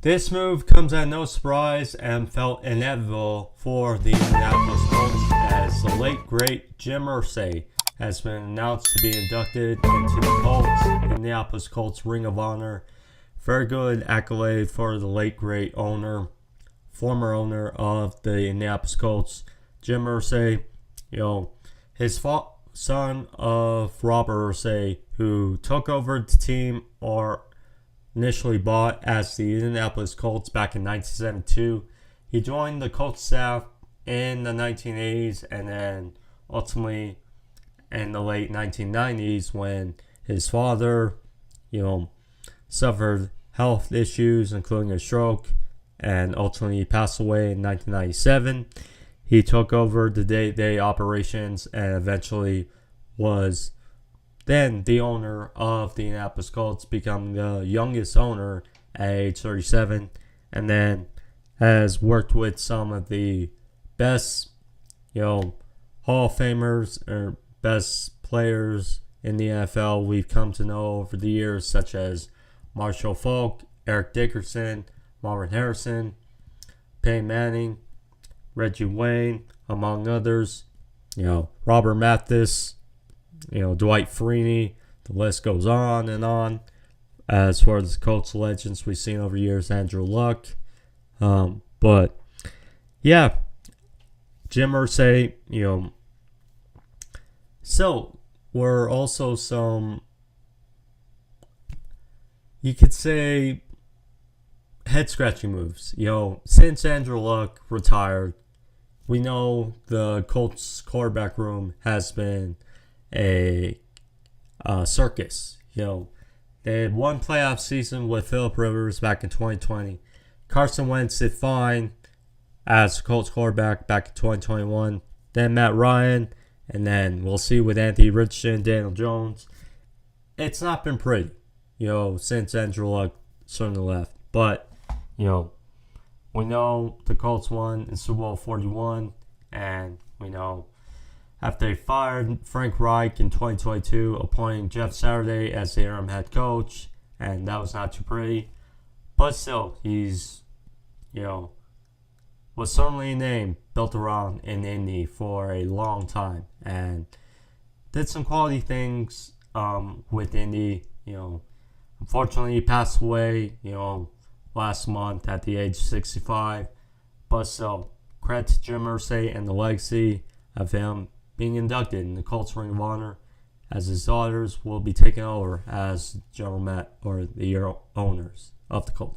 This move comes at no surprise and felt inevitable for the Indianapolis Colts as the late great Jim Irsay has been announced to be inducted into the Indianapolis Colts Ring of Honor. Very good accolade for the late great owner, former owner of the Indianapolis Colts, Jim Irsay. His son of Robert Irsay, who took over the team or initially bought as the Indianapolis Colts back in 1972. He joined the Colts staff in the 1980s and then ultimately in the late 1990s when his father, suffered health issues including a stroke and ultimately passed away in 1997. He took over the day-to-day operations and eventually was then the owner of the Indianapolis Colts, becoming the youngest owner at age 37, and then has worked with some of the best, Hall of Famers or best players in the NFL we've come to know over the years, such as Marshall Faulk, Eric Dickerson, Marvin Harrison, Peyton Manning, Reggie Wayne, among others. Robert Mathis, Dwight Freeney, the list goes on and on. As far as the Colts legends we've seen over years, Andrew Luck. But yeah, Jim Irsay, so were also some, you could say, head-scratching moves. Since Andrew Luck retired, we know the Colts quarterback room has been a circus. They had one playoff season with Phillip Rivers back in 2020. Carson Wentz did fine as Colts quarterback back in 2021. Then Matt Ryan, and then we'll see with Anthony Richardson, Daniel Jones. It's not been pretty, since Andrew Luck certainly left. But, we know the Colts won in Super Bowl 41, and we know after they fired Frank Reich in 2022, appointing Jeff Saturday as the interim head coach, and that was not too pretty. But still, he's, was certainly a name built around in Indy for a long time, and did some quality things with Indy. Unfortunately, he passed away, last month at the age of 65. But still, credit to Jim Irsay and the legacy of him being inducted in the Colts Ring of Honor, as his daughters will be taking over as general or the owners of the Colts.